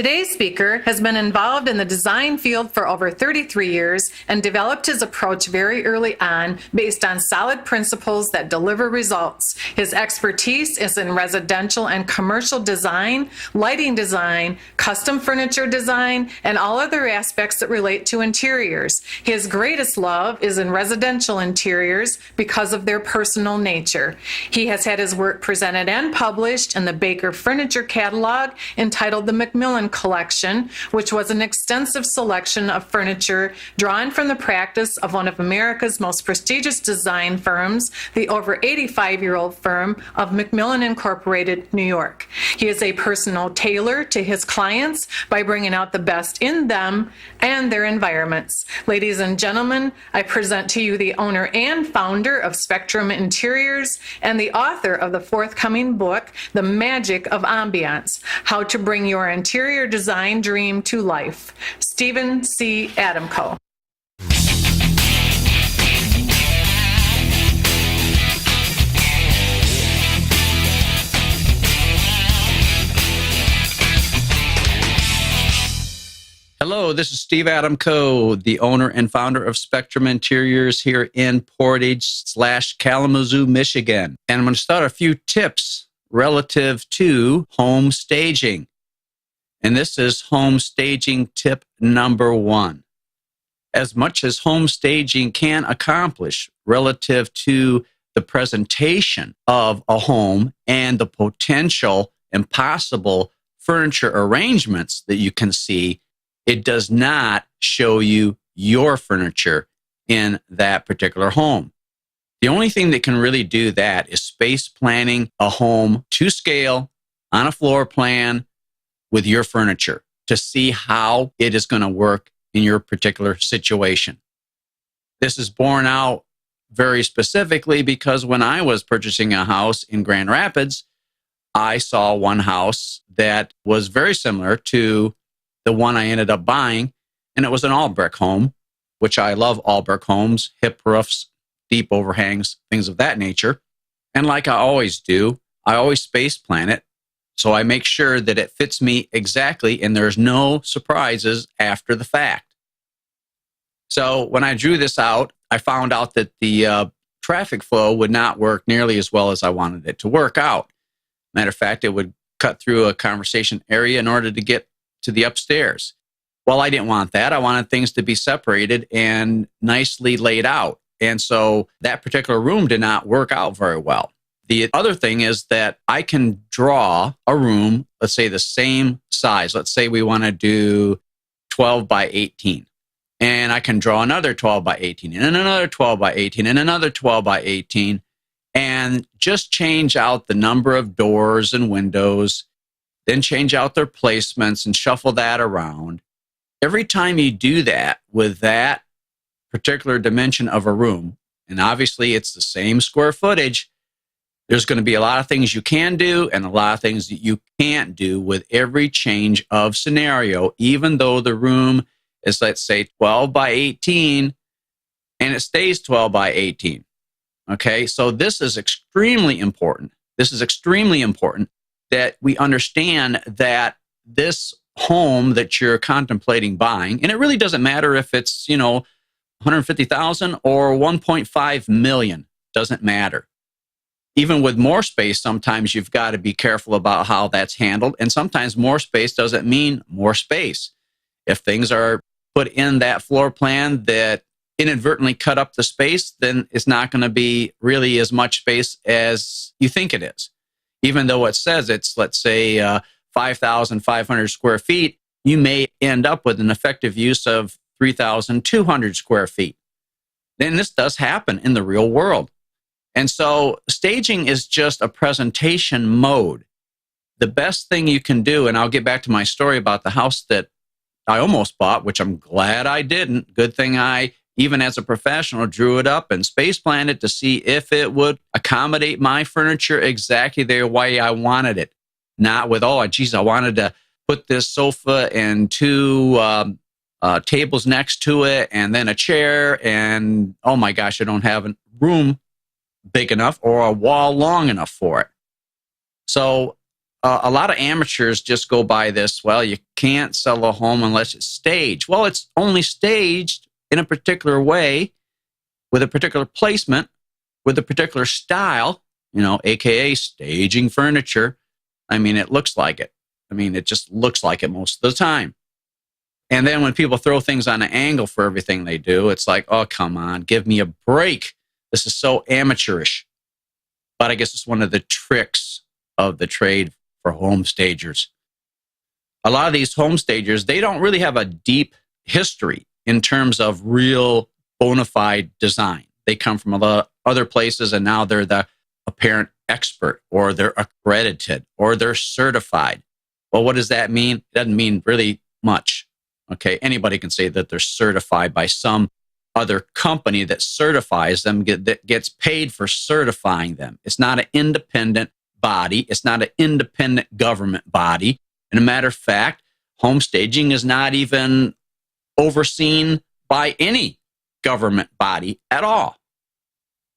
Today's speaker has been involved in the design field for over 33 years and developed his approach very early on based on solid principles that deliver results. His expertise is in residential and commercial design, lighting design, custom furniture design, and all other aspects that relate to interiors. His greatest love is in residential interiors because of their personal nature. He has had his work presented and published in the Baker Furniture Catalog entitled the Macmillan Collection, which was an extensive selection of furniture drawn from the practice of one of America's most prestigious design firms, the over 85-year-old firm of Macmillan Incorporated, New York. He is a personal tailor to his clients by bringing out the best in them and their environments. Ladies and gentlemen, I present to you the owner and founder of Spectrum Interiors and the author of the forthcoming book, The Magic of Ambiance: How to Bring Your Interior Design Dream to Life, Stephen C. Adamko. Hello, this is Steve Adamko, the owner and founder of Spectrum Interiors here in Portage/Kalamazoo, Michigan. And I'm going to start a few tips relative to home staging. And this is home staging tip number 1. As much as home staging can accomplish relative to the presentation of a home and the potential and possible furniture arrangements that you can see, it does not show you your furniture in that particular home. The only thing that can really do that is space planning a home to scale on a floor plan with your furniture to see how it is going to work in your particular situation. This is borne out very specifically because when I was purchasing a house in Grand Rapids, I saw one house that was very similar to the one I ended up buying, and it was an all-brick home, which I love all-brick homes, hip roofs, deep overhangs, things of that nature. And like I always do, I always space plan it, so I make sure that it fits me exactly and there's no surprises after the fact. So when I drew this out, I found out that the traffic flow would not work nearly as well as I wanted it to work out. Matter of fact, it would cut through a conversation area in order to get to the upstairs. Well, I didn't want that. I wanted things to be separated and nicely laid out. And so that particular room did not work out very well. The other thing is that I can draw a room, let's say the same size. Let's say we want to do 12 by 18. And I can draw another 12 by 18 and another 12 by 18 and another 12 by 18 and just change out the number of doors and windows, then change out their placements and shuffle that around. Every time you do that with that particular dimension of a room, and obviously it's the same square footage, there's going to be a lot of things you can do and a lot of things that you can't do with every change of scenario, even though the room is, let's say, 12 by 18 and it stays 12 by 18. Okay, so this is extremely important. This is extremely important that we understand that this home that you're contemplating buying, and it really doesn't matter if it's, $150,000 or $1.5 million, doesn't matter. Even with more space, sometimes you've got to be careful about how that's handled. And sometimes more space doesn't mean more space. If things are put in that floor plan that inadvertently cut up the space, then it's not going to be really as much space as you think it is. Even though it says it's, let's say, 5,500 square feet, you may end up with an effective use of 3,200 square feet. Then this does happen in the real world. And so staging is just a presentation mode. The best thing you can do, and I'll get back to my story about the house that I almost bought, which I'm glad I didn't. Good thing I, even as a professional, drew it up and space planned it to see if it would accommodate my furniture exactly the way I wanted it. Not with, I wanted to put this sofa and two tables next to it and then a chair, and oh my gosh, I don't have a room big enough or a wall long enough for it. So a lot of amateurs just go by this, well, you can't sell a home unless it's staged. Well, it's only staged in a particular way, with a particular placement, with a particular style, AKA staging furniture. I mean, it looks like it. I mean, it just looks like it most of the time. And then when people throw things on an angle for everything they do, it's like, oh, come on, give me a break. This is so amateurish. But I guess it's one of the tricks of the trade for home stagers. A lot of these home stagers, they don't really have a deep history in terms of real bona fide design. They come from a lot of other places, and now they're the apparent expert, or they're accredited, or they're certified. Well, what does that mean? It doesn't mean really much. Okay, anybody can say that they're certified by some other company that certifies them, that gets paid for certifying them. It's not an independent body. It's not an independent government body. And a matter of fact, home staging is not even overseen by any government body at all.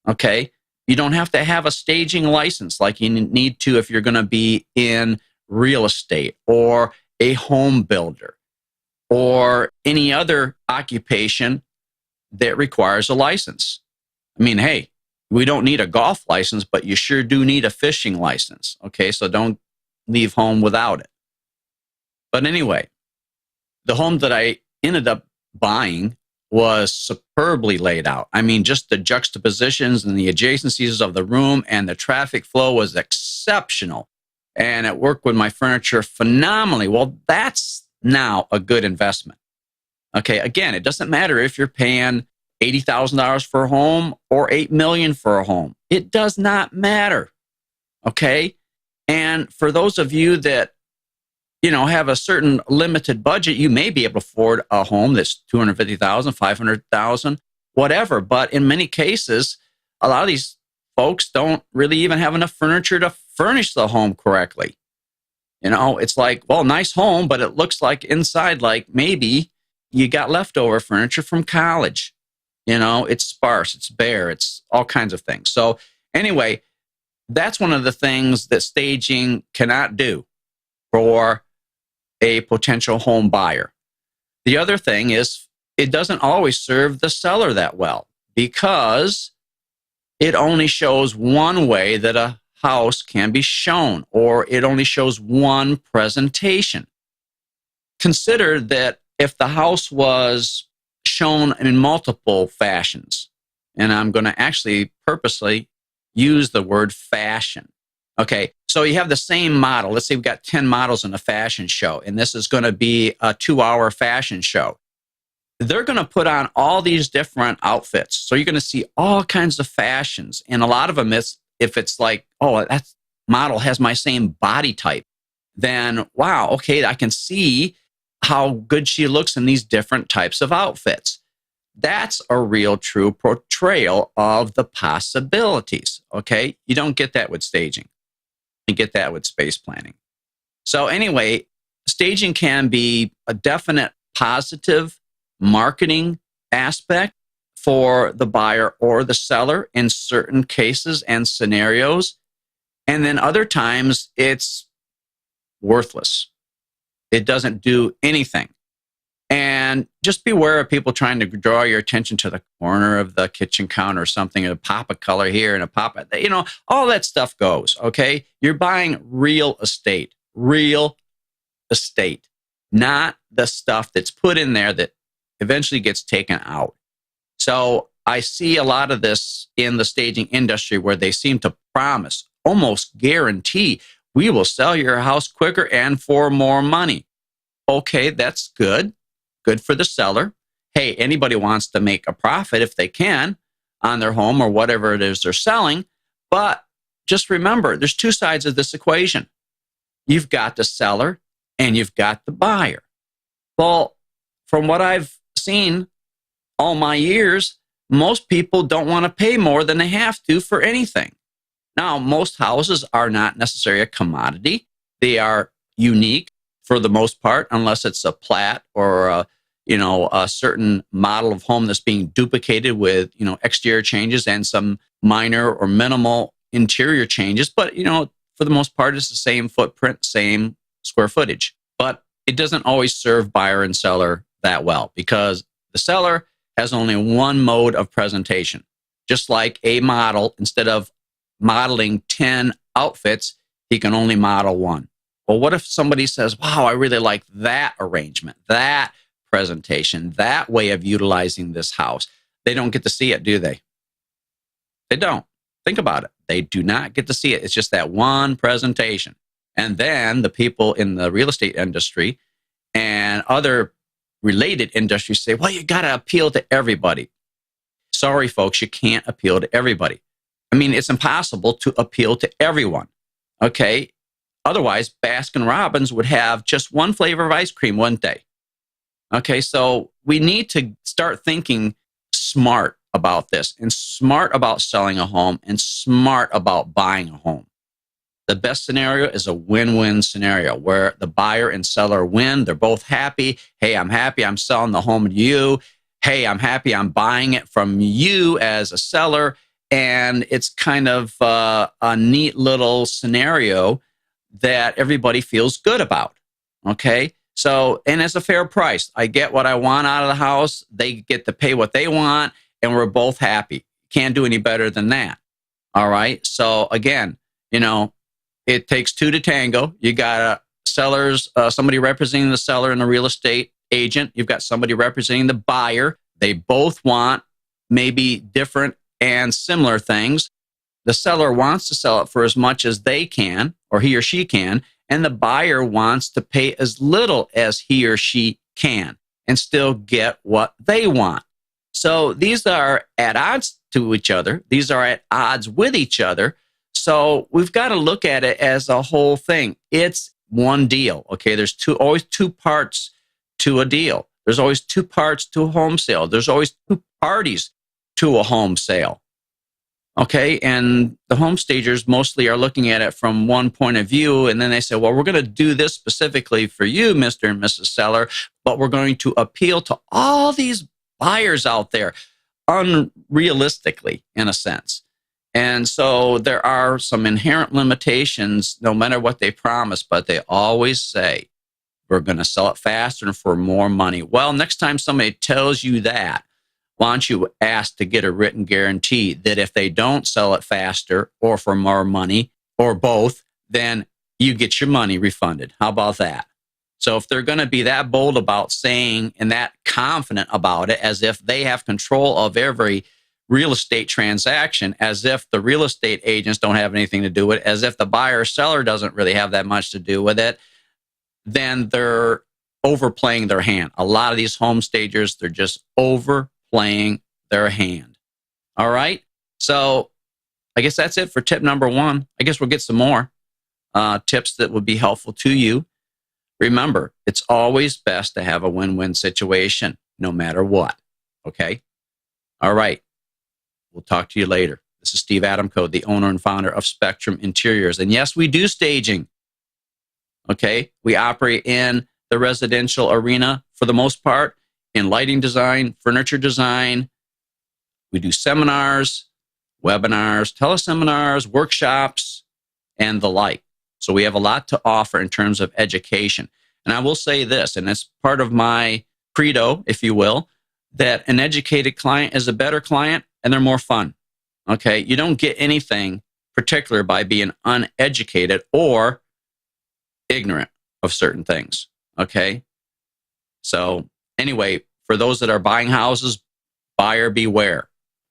Okay, you don't have to have a staging license like you need to if you're going to be in real estate or a home builder or any other occupation that requires a license. I mean, hey, we don't need a golf license, but you sure do need a fishing license. Okay, so don't leave home without it. But anyway, the home that I ended up buying was superbly laid out. I mean, just the juxtapositions and the adjacencies of the room and the traffic flow was exceptional. And it worked with my furniture phenomenally. Well, that's now a good investment. Okay, again, it doesn't matter if you're paying $80,000 for a home or $8 million for a home. It does not matter. Okay? And for those of you that, have a certain limited budget, you may be able to afford a home that's $250,000, $500,000, whatever. But in many cases, a lot of these folks don't really even have enough furniture to furnish the home correctly. It's like, well, nice home, but it looks like inside, like maybe you got leftover furniture from college. It's sparse, it's bare, it's all kinds of things. So anyway, that's one of the things that staging cannot do for a potential home buyer. The other thing is it doesn't always serve the seller that well, because it only shows one way that a house can be shown, or it only shows one presentation. Consider that if the house was shown in multiple fashions, and I'm going to actually purposely use the word fashion. Okay, so you have the same model. Let's say we've got 10 models in a fashion show, and this is going to be a 2-hour fashion show. They're going to put on all these different outfits. So you're going to see all kinds of fashions. And a lot of them is, if it's like, oh, that model has my same body type, then wow, okay, I can see how good she looks in these different types of outfits. That's a real, true portrayal of the possibilities, okay? You don't get that with staging. You get that with space planning. So anyway, staging can be a definite positive marketing aspect for the buyer or the seller in certain cases and scenarios. And then other times it's worthless. It doesn't do anything. And just beware of people trying to draw your attention to the corner of the kitchen counter or something, a pop of color here and a pop of, all that stuff goes, okay? You're buying real estate, not the stuff that's put in there that eventually gets taken out. So I see a lot of this in the staging industry where they seem to promise, almost guarantee, we will sell your house quicker and for more money. Okay, that's good. Good for the seller. Hey, anybody wants to make a profit if they can on their home or whatever it is they're selling. But just remember, there's two sides of this equation. You've got the seller and you've got the buyer. Well, from what I've seen all my years, most people don't want to pay more than they have to for anything. Now, most houses are not necessarily a commodity. They are unique for the most part, unless it's a plat or a certain model of home that's being duplicated with, exterior changes and some minor or minimal interior changes. But, for the most part, it's the same footprint, same square footage. But it doesn't always serve buyer and seller that well because the seller has only one mode of presentation. Just like a model, instead of modeling 10 outfits, he can only model one. Well, what if somebody says, wow, I really like that arrangement, that presentation, that way of utilizing this house? They don't get to see it, do they? They don't. Think about it. They do not get to see it. It's just that one presentation. And then the people in the real estate industry and other related industries say, well, you got to appeal to everybody. Sorry, folks, you can't appeal to everybody. I mean, it's impossible to appeal to everyone. Okay? Otherwise, Baskin-Robbins would have just one flavor of ice cream, wouldn't they? Okay, so we need to start thinking smart about this and smart about selling a home and smart about buying a home. The best scenario is a win-win scenario where the buyer and seller win. They're both happy. Hey, I'm happy I'm selling the home to you. Hey, I'm happy I'm buying it from you as a seller. And it's kind of a neat little scenario that everybody feels good about. Okay? So, and it's a fair price. I get what I want out of the house. They get to pay what they want, and we're both happy. Can't do any better than that. All right? So, again, it takes two to tango. You got somebody representing the seller and a real estate agent. You've got somebody representing the buyer. They both want maybe different and similar things. The seller wants to sell it for as much as they can, or he or she can, and the buyer wants to pay as little as he or she can and still get what they want. So these are at odds to each other. These are at odds with each other. So we've got to look at it as a whole thing. It's one deal. Okay, there's always two parts to a deal. There's always two parts to a home sale. There's always two parties to a home sale. Okay, and the home stagers mostly are looking at it from one point of view, and then they say, well, we're going to do this specifically for you, Mr. and Mrs. Seller, but we're going to appeal to all these buyers out there unrealistically, in a sense. And so there are some inherent limitations, no matter what they promise, but they always say, we're going to sell it faster and for more money. Well, next time somebody tells you that, why don't you ask to get a written guarantee that if they don't sell it faster or for more money or both, then you get your money refunded. How about that? So if they're going to be that bold about saying and that confident about it, as if they have control of every real estate transaction, as if the real estate agents don't have anything to do with it, as if the buyer or seller doesn't really have that much to do with it, then they're overplaying their hand. A lot of these home stagers, they're just overplaying their hand. All right? So I guess that's it for tip number one. I guess we'll get some more tips that would be helpful to you. Remember, it's always best to have a win-win situation, no matter what. Okay? All right. We'll talk to you later. This is Steve Adamko, the owner and founder of Spectrum Interiors. And yes, we do staging. Okay? We operate in the residential arena for the most part, in lighting design, furniture design. We do seminars, webinars, teleseminars, workshops, and the like. So we have a lot to offer in terms of education. And I will say this, and it's part of my credo, if you will, that an educated client is a better client and they're more fun. Okay? You don't get anything particular by being uneducated or ignorant of certain things. Okay? So anyway, for those that are buying houses, buyer beware.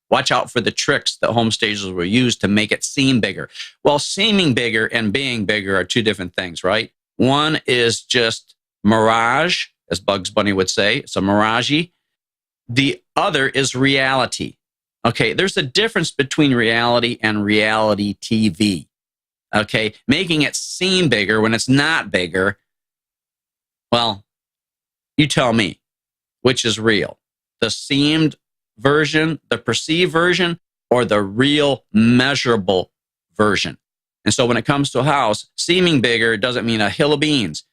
Watch out for the tricks that home stagers will use to make it seem bigger. Well, seeming bigger and being bigger are two different things, right? One is just mirage, as Bugs Bunny would say. It's a mirage. The other is reality. Okay, there's a difference between reality and reality TV. Okay, making it seem bigger when it's not bigger. Well, you tell me, which is real? The seemed version, the perceived version, or the real measurable version? And so when it comes to a house, seeming bigger doesn't mean a hill of beans.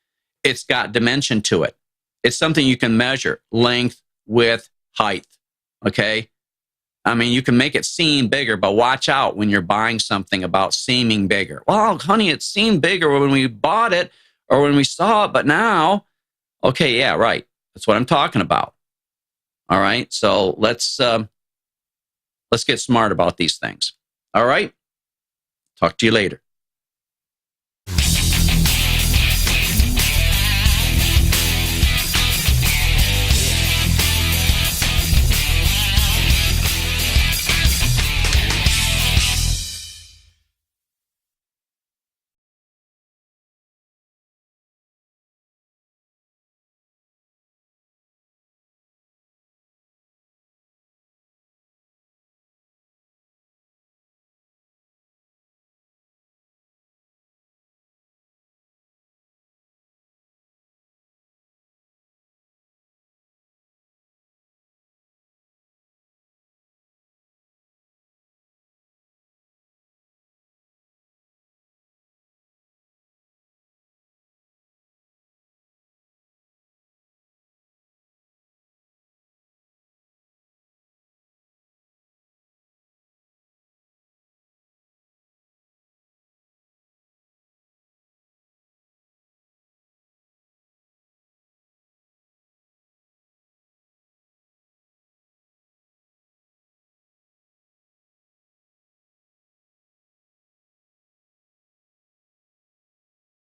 It's got dimension to it. It's something you can measure, length, width, height. Okay? I mean, you can make it seem bigger, but watch out when you're buying something about seeming bigger. Well, honey, it seemed bigger when we bought it or when we saw it, but now, okay, yeah, right. That's what I'm talking about. All right, so let's get smart about these things. All right, talk to you later.